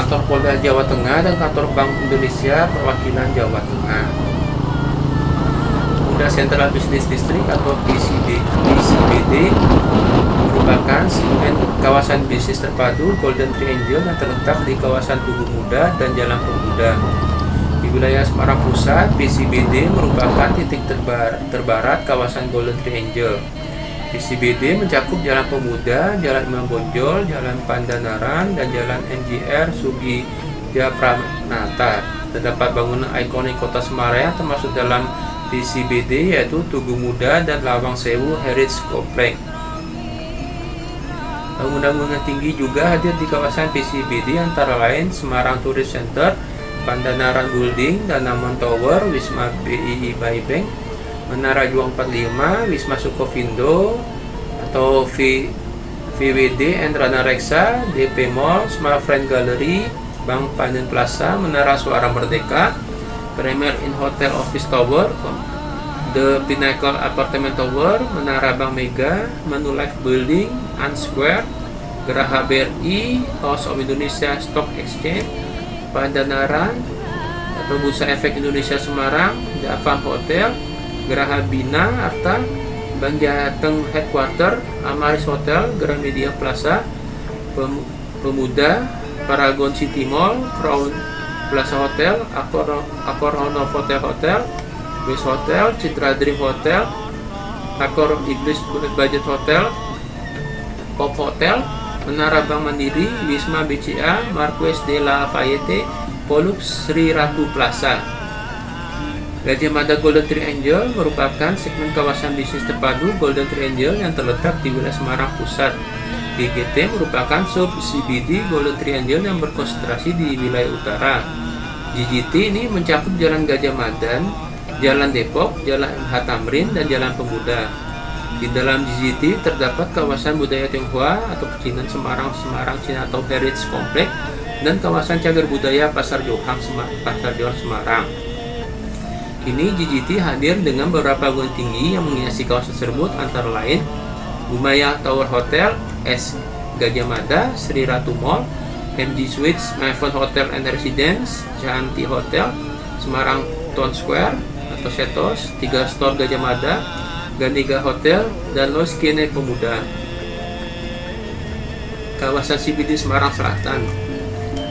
kantor Polda Jawa Tengah dan kantor Bank Indonesia perwakilan Jawa Tengah. Pemuda Central Business District atau PCBD merupakan segmen kawasan bisnis terpadu Golden Triangle yang terletak di kawasan Tugu Muda dan Jalan Pemuda. Di wilayah Semarang Pusat, PCBD merupakan titik terbarat kawasan Golden Triangle. PCBD mencakup Jalan Pemuda, Jalan Imam Bonjol, Jalan Pandanaran, dan Jalan MGR Sugija Pranata. Terdapat bangunan ikonik kota Semarang termasuk dalam PCBD yaitu Tugu Muda dan Lawang Sewu Heritage Complex. Bangunan-bangunan tinggi juga hadir di kawasan PCBD antara lain Semarang Tourist Center, Pandanaran Building, Danamon Tower, Wisma BII Bank, Menara Juang 45, Wisma Sukovindo atau VWD Endrana Reksa, DP Mall, Smart Friend Gallery, Bank Panin Plaza, Menara Suara Merdeka, Premier Inn Hotel Office Tower, The Pinnacle Apartment Tower, Menara Bank Mega, Manulife Building, An Square, Geraha BRI, House of Indonesia Stock Exchange, Pandanaran atau Bursa Efek Indonesia Semarang, The Avan Hotel, Geraha Bina Arta, Bank Jateng Headquarter, Amaris Hotel, Gramedia Plaza, Pemuda, Paragon City Mall, Crown Plaza Hotel, Accor Honor Hotel, West Hotel, Citra Dream Hotel, Accor Iblis Budget Hotel, Pop Hotel, Menara Bank Mandiri, Wisma BCA, Marquez de la Fayette, Pollux Sri Ratu Plaza. Gajah Mada Golden Triangle merupakan segmen kawasan bisnis terpadu Golden Triangle yang terletak di wilayah Semarang Pusat. GGT merupakan sub CBD Golden Triangle yang berkonsentrasi di wilayah utara. GGT ini mencakup Jalan Gajah Madan, Jalan Depok, Jalan MH Tamrin, dan Jalan Pemuda. Di dalam GGT terdapat kawasan budaya Tionghoa atau pecinan Semarang Cina atau Heritage Complex dan kawasan cagar budaya Pasar Johang Semarang. Kini GGT hadir dengan beberapa bangunan tinggi yang menghiasi kawasan tersebut antara lain Bumaya Tower Hotel, S Gajah Mada, Sri Ratu Mall, MG Suites, Maven Hotel and Residence, Janti Hotel, Semarang Town Square atau Setos, 3 store Gajah Mada, Ganiga Hotel, dan Los Kene Pemuda. Kawasan CBD Semarang Selatan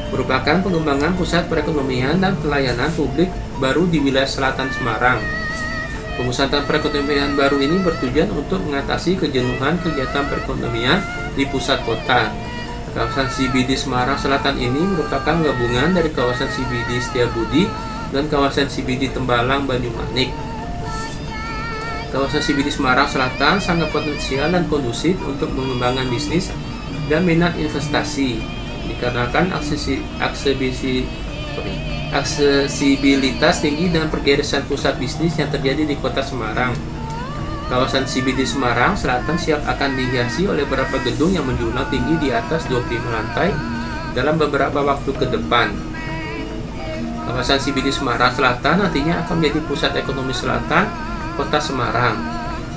merupakan pengembangan pusat perekonomian dan pelayanan publik baru di wilayah selatan Semarang. Pemusatan perekonomian baru ini bertujuan untuk mengatasi kejenuhan kegiatan perekonomian di pusat kota. Kawasan CBD Semarang Selatan ini merupakan gabungan dari kawasan CBD Setiabudi dan kawasan CBD Tembalang Banyumanik. Kawasan CBD Semarang Selatan sangat potensial dan kondusif untuk mengembangkan bisnis dan minat investasi, dikarenakan aksesibilitas tinggi dan pergerakan pusat bisnis yang terjadi di kota Semarang. Kawasan CBD Semarang Selatan siap akan dihiasi oleh beberapa gedung yang menjulang tinggi di atas 25 lantai dalam beberapa waktu ke depan. Kawasan CBD Semarang Selatan nantinya akan menjadi pusat ekonomi selatan kota Semarang.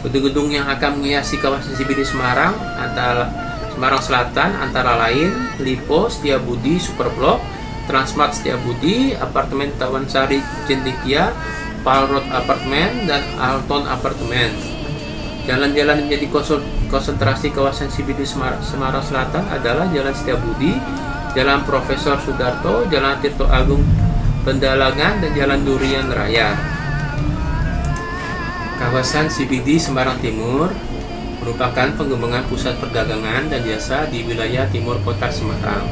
Gedung-gedung yang akan menghiasi kawasan CBD Semarang Selatan antara lain Lipo Setiabudi Superblok, Transmart Setiabudi, Apartemen Tawansari Cendikia, Palrod Apartemen, dan Alton Apartemen. Jalan-jalan yang menjadi konsentrasi kawasan CBD Semarang Selatan adalah Jalan Setiabudi, Jalan Profesor Sudarto, Jalan Tirto Agung Pendalangan, dan Jalan Durian Raya. Kawasan CBD Semarang Timur merupakan pengembangan pusat perdagangan dan jasa di wilayah timur kota Semarang.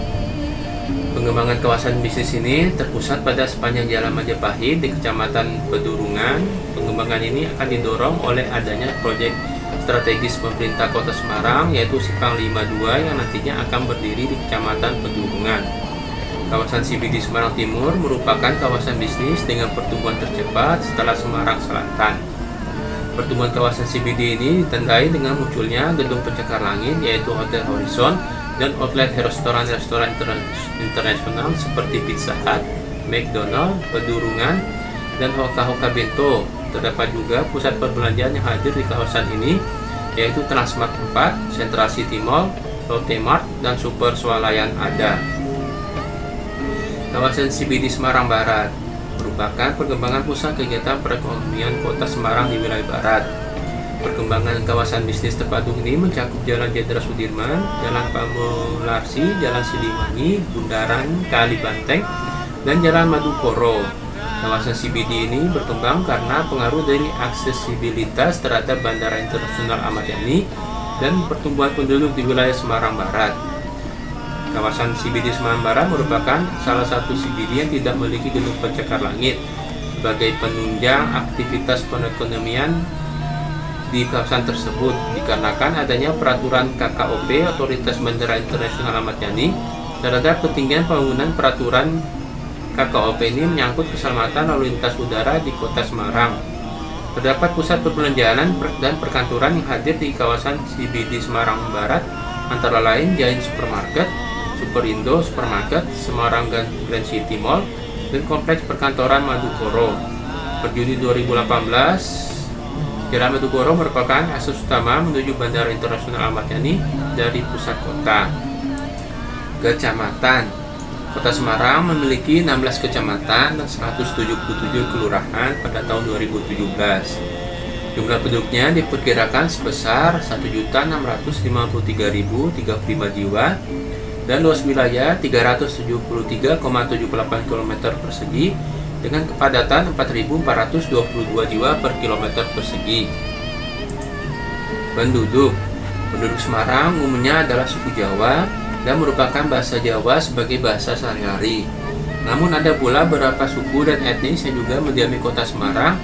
Pengembangan kawasan bisnis ini terpusat pada sepanjang Jalan Majapahit di Kecamatan Pedurungan. Pengembangan ini akan didorong oleh adanya proyek strategis pemerintah Kota Semarang yaitu Simpang 52 yang nantinya akan berdiri di Kecamatan Pedurungan. Kawasan CBD Semarang Timur merupakan kawasan bisnis dengan pertumbuhan tercepat setelah Semarang Selatan. Pertumbuhan kawasan CBD ini ditandai dengan munculnya gedung pencakar langit yaitu Hotel Horizon dan outlet restoran-restoran internasional seperti Pizza Hut, McDonald, Pedurungan, dan Hoka-Hoka Bento. Terdapat juga pusat perbelanjaan yang hadir di kawasan ini yaitu Transmart 4, Central City Mall, Lotte Mart, dan Super Swalayan ada. Kawasan CBD Semarang Barat merupakan perkembangan pusat kegiatan perekonomian Kota Semarang di wilayah Barat. Perkembangan kawasan bisnis terpadu ini mencakup Jalan Jenderal Sudirman, Jalan Pamularsi, Jalan Siliwangi, Bundaran Kali Banteng, dan Jalan Madukoro. Kawasan CBD ini berkembang karena pengaruh dari aksesibilitas terhadap Bandara Internasional Ahmad Yani dan pertumbuhan penduduk di wilayah Semarang Barat. Kawasan CBD Semarang Barat merupakan salah satu CBD yang tidak memiliki gedung pencakar langit sebagai penunjang aktivitas perekonomian di kawasan tersebut, dikarenakan adanya peraturan KKOP Otoritas Bandara Internasional Ahmad Yani terhadap ketinggian pembangunan. Peraturan KKOP ini menyangkut keselamatan lalu lintas udara di Kota Semarang. Terdapat pusat perbelanjaan dan perkantoran yang hadir di kawasan CBD Semarang Barat, antara lain Giant Supermarket, Superindo Supermarket, Semarang Grand City Mall, dan kompleks perkantoran Madukoro. Per Juni 2018, Jalan Madukoro merupakan akses utama menuju Bandara Internasional Ahmad Yani dari pusat kota. Kecamatan Kota Semarang memiliki 16 kecamatan dan 177 kelurahan pada tahun 2017. Jumlah penduduknya diperkirakan sebesar 1.653.035 jiwa dan luas wilayah 373,78 km persegi dengan kepadatan 4.422 jiwa per kilometer persegi. Penduduk Semarang umumnya adalah suku Jawa dan merupakan bahasa Jawa sebagai bahasa sehari-hari. Namun ada pula beberapa suku dan etnis yang juga mendiami Kota Semarang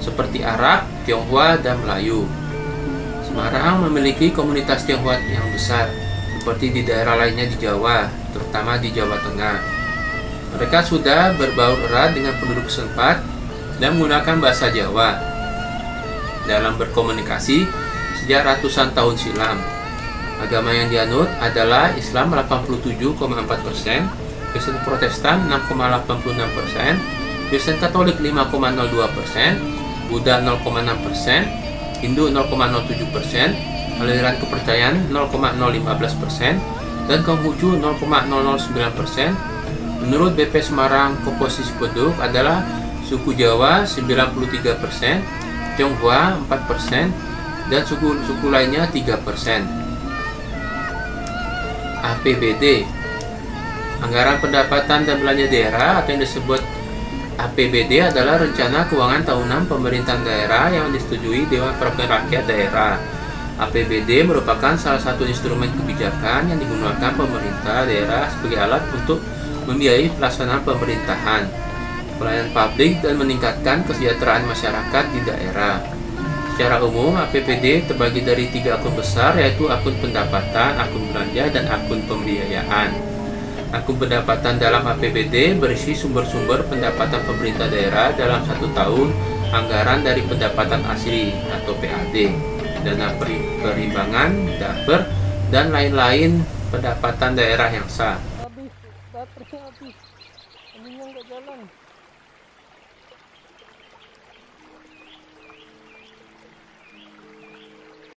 seperti Arab, Tionghoa, dan Melayu. Semarang memiliki komunitas Tionghoa yang besar seperti di daerah lainnya di Jawa, terutama di Jawa Tengah. Mereka sudah berbaur erat dengan penduduk setempat dan menggunakan bahasa Jawa dalam berkomunikasi sejak ratusan tahun silam. Agama yang dianut adalah Islam 87,4%, Kristen Protestan 6,86%, Kristen Katolik 5,02%, Buddha 0,6%, Hindu 0,07%, aliran kepercayaan 0,015%, dan Konghucu 0,009%. Menurut BP Semarang, komposisi penduduk adalah suku Jawa 93%, Tionghoa 4%, dan suku lainnya 3%. APBD, Anggaran Pendapatan dan Belanja Daerah atau yang disebut APBD adalah rencana keuangan tahunan pemerintahan daerah yang disetujui Dewan Perwakilan Rakyat Daerah. APBD merupakan salah satu instrumen kebijakan yang digunakan pemerintah daerah sebagai alat untuk membiayai pelaksanaan pemerintahan, pelayanan publik, dan meningkatkan kesejahteraan masyarakat di daerah. Secara umum, APBD terbagi dari 3 akun besar, yaitu akun pendapatan, akun belanja, dan akun pembiayaan. Akun pendapatan dalam APBD berisi sumber-sumber pendapatan pemerintah daerah dalam 1 tahun, anggaran dari pendapatan asli atau PAD, dana perimbangan, dapur, dan lain-lain pendapatan daerah yang sah. Habis, baterainya habis. Ininya nggak jalan.